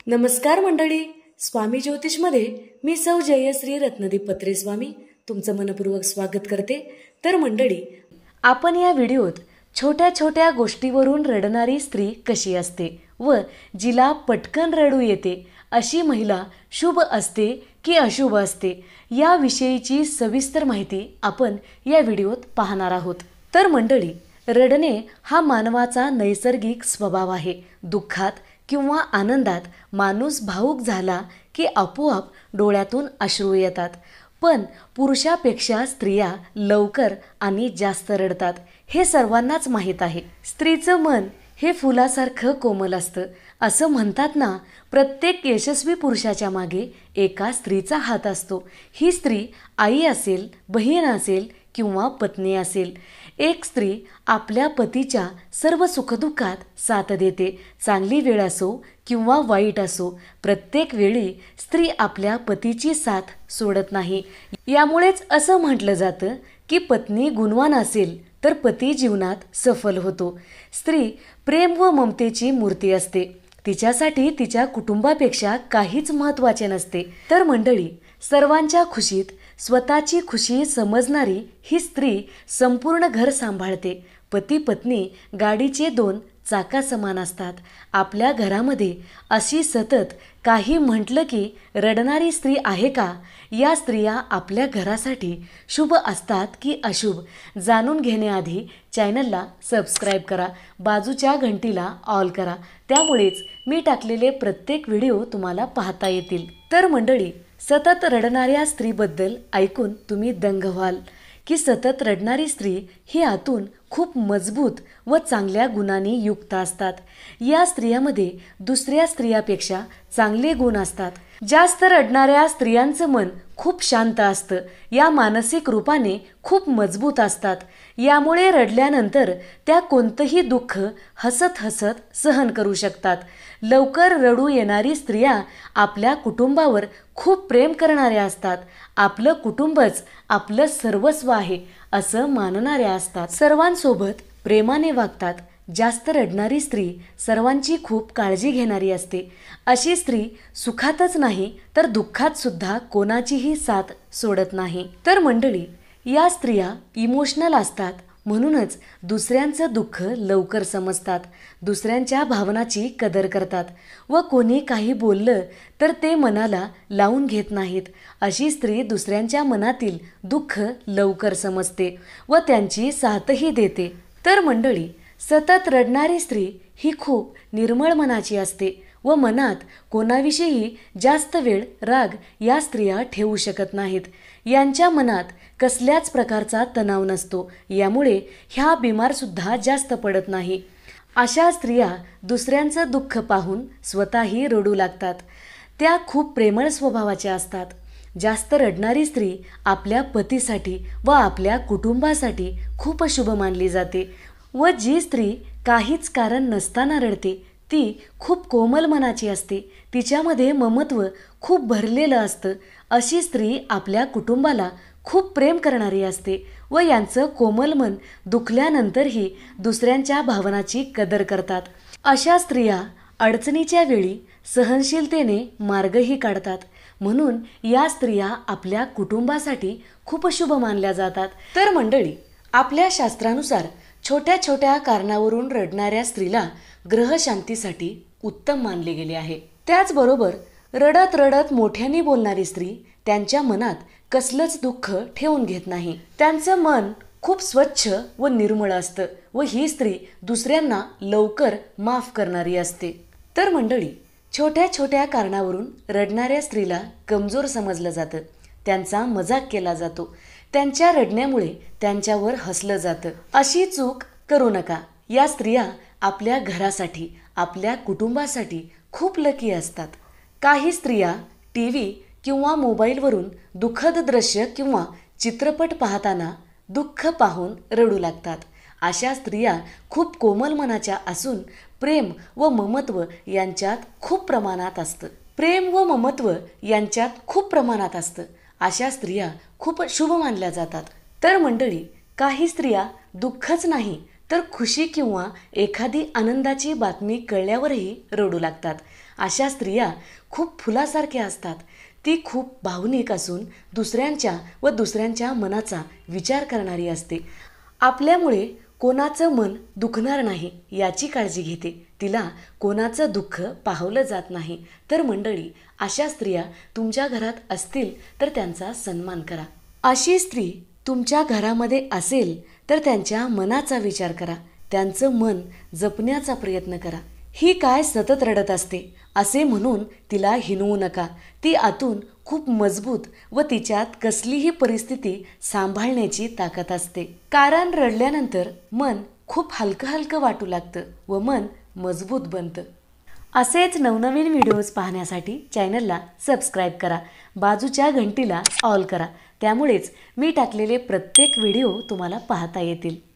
नमस्कार मंडळी, स्वामी ज्योतिषमध्ये मी सौ जयश्री रत्नदीप पत्रे स्वामी तुमचं मनपूर्वक स्वागत करते। तर मंडळी, आपण या व्हिडिओत छोट्या छोट्या गोष्टीवरून रडणारी स्त्री कशी असते व जिला पटकन रडू येते अशी महिला शुभ असते की अशुभ असते याविषयीची सविस्तर माहिती आपण या व्हिडिओत पाहणार आहोत। तर मंडळी, रडणे हा मानवाचा नैसर्गिक स्वभाव आहे। दुःखात किंवा आनंदात माणूस भावुक झाला की आपोआप डोळ्यातून अश्रू येतात, पण पुरुषापेक्षा स्त्रिया लवकर आणि जास्त रडतात हे सर्वांनाच माहीत आहे। स्त्रीचं मन हे फुलासारखं कोमल असतं असं म्हणतात ना। प्रत्येक यशस्वी पुरुषाच्या मागे एका स्त्रीचा हात असतो। ही स्त्री आई असेल, बहीण असेल किंवा पत्नी असेल। एक स्त्री आपल्या पतीच्या सर्व सुखदुःखात साथ देते। चांगली वेळ असो किंवा वाईट असो, प्रत्येक वेळी स्त्री आपल्या पतीची साथ सोडत नाही। यामुळेच असं म्हटलं जातं की पत्नी गुणवान असेल तर पती जीवनात सफल होतो। स्त्री प्रेम व ममतेची मूर्ती असते। तिच्यासाठी तिच्या कुटुंबापेक्षा काहीच महत्त्वाचे नसते। तर मंडळी, सर्वांच्या खुशीत स्वतःची खुशी समजणारी ही स्त्री संपूर्ण घर सांभाळते। पती पत्नी गाडीचे दोन चाकासमान असतात। आपल्या घरामध्ये अशी सतत काही म्हटलं की रडणारी स्त्री आहे का? या स्त्रिया आपल्या घरासाठी शुभ असतात की अशुभ? जाणून घेण्याआधी चॅनलला सबस्क्राईब करा, बाजूच्या घंटीला ऑल करा, त्यामुळेच मी टाकलेले प्रत्येक व्हिडिओ तुम्हाला पाहता येतील। तर मंडळी, सतत रडणाऱ्या स्त्रीबद्दल ऐकून तुम्ही दंग व्हाल की सतत रडणारी स्त्री ही आतून खूप मजबूत व चांगल्या गुणांनी युक्त असतात। या स्त्रियामध्ये दुसऱ्या स्त्रियापेक्षा चांगले गुण असतात। जास्त रडणाऱ्या स्त्रियांचं मन खूप शांत असतं। या मानसिक रूपाने खूप मजबूत असतात। यामुळे रडल्यानंतर त्या कोणतंही दुःख हसत हसत सहन करू शकतात। लवकर रडू येणारी स्त्रिया आपल्या कुटुंबावर खूप प्रेम करणाऱ्या असतात। आपलं कुटुंबच आपलं सर्वस्व आहे असं मानणाऱ्या असतात। सर्वांसोबत प्रेमाने वागतात। जास्त रडणारी स्त्री सर्वांची खूप काळजी घेणारी असते। अशी स्त्री सुखातच नाही तर दुःखात सुद्धा कोणाचीही साथ सोडत नाही। तर मंडळी, या स्त्रिया इमोशनल असतात, म्हणूनच दुसऱ्यांचं दुःख लवकर समजतात, दुसऱ्यांच्या भावनाची कदर करतात व कोणी काही बोललं तर ते मनाला लावून घेत नाहीत। अशी स्त्री दुसऱ्यांच्या मनातील दुःख लवकर समजते व त्यांची साथही देते। तर मंडळी, सतत रडणारी स्त्री ही खूप निर्मळ मनाची असते व मनात कोणाविषयी जास्त वेळ राग या स्त्रिया ठेवू शकत नाहीत। यांच्या मनात कसल्याच प्रकारचा तणाव नसतो, यामुळे ह्या बिमार सुद्धा जास्त पडत नाही। अशा स्त्रिया दुसऱ्यांचं दुःख पाहून स्वतःही रडू लागतात। त्या खूप प्रेमळ स्वभावाच्या असतात। जास्त रडणारी स्त्री आपल्या पतीसाठी व आपल्या कुटुंबासाठी खूप अशुभ मानली जाते व जी स्त्री काहीच कारण नसताना रडते ती खूप कोमल मनाची असते। तिच्यामध्ये ममत्व खूप भरलेलं असतं। अशी स्त्री आपल्या कुटुंबाला खूप प्रेम करणारी असते व यांचं कोमल मन दुखल्यानंतरही दुसऱ्यांच्या भावनाची कदर करतात। अशा स्त्रिया अडचणीच्या वेळी सहनशीलतेने मार्गही काढतात, म्हणून या स्त्रिया आपल्या कुटुंबासाठी खूप शुभ मानल्या जातात। तर मंडळी, आपल्या शास्त्रानुसार छोट्या छोट्या कारणावरून रडणाऱ्या स्त्रीला ग्रहशांतीसाठी उत्तम मानले गेले आहे। त्याचबरोबर रडत रडत मोठ्याने बोलणारी स्त्री त्यांच्या मनात कसलंच दुःख ठेवून घेत नाही। त्यांचं मन खूप स्वच्छ व निर्मळ असतं व ही स्त्री दुसऱ्यांना लवकर माफ करणारी असते। तर मंडळी, छोट्या छोट्या कारणावरून रडणाऱ्या स्त्रीला कमजोर समजलं जातं, त्यांचा मजाक केला जातो, त्यांच्या रडण्यामुळे त्यांच्यावर हसलं जातं। अशी चूक करू नका। या स्त्रिया आपल्या घरासाठी, आपल्या कुटुंबासाठी खूप लकी असतात। काही स्त्रिया टीव्ही किंवा मोबाईलवरून दुःखद दृश्य किंवा चित्रपट पाहताना दुःख पाहून रडू लागतात। अशा स्त्रिया खूप कोमल मनाच्या असून प्रेम व ममत्व यांच्यात खूप प्रमाणात असतं। प्रेम व ममत्व यांच्यात खूप प्रमाणात असतं। अशा स्त्रिया खूप शुभ मानल्या जातात। तर मंडळी, काही स्त्रिया दुःखच नाही तर खुशी किंवा एखादी आनंदाची बातमी कळल्यावरही रडू लागतात। अशा स्त्रिया खूप फुलासारख्या असतात. ती खूप भावनिक असून दुसऱ्यांच्या मनाचा विचार करणारी असते. आपल्यामुळे कोणाचं मन दुखणार नाही याची काळजी घेते. तिला कोणाचं दुःख पाहवलं जात नाही. तर मंडळी, अशा स्त्रिया तुमच्या घरात असतील तर त्यांचा सन्मान करा. अशी स्त्री तुमच्या घरामध्ये असेल तर त्यांच्या मनाचा विचार करा. त्यांचं मन जपण्याचा प्रयत्न करा. ही काय सतत रडत असते असे म्हणून तिला हिणवू नका. ती आतून खूप मजबूत व तिच्यात कसलीही परिस्थिती सांभाळण्याची ताकद असते. कारण रडल्यानंतर मन खूप हलकं हलकं वाटू लागतं व मन मजबूत बनतं. असेच नवनवीन व्हिडिओज पाहण्यासाठी चॅनलला सबस्क्राईब करा. बाजूच्या घंटीला ऑल करा. त्यामुळेच मी टाकलेले प्रत्येक व्हिडिओ तुम्हाला पाहता येतील.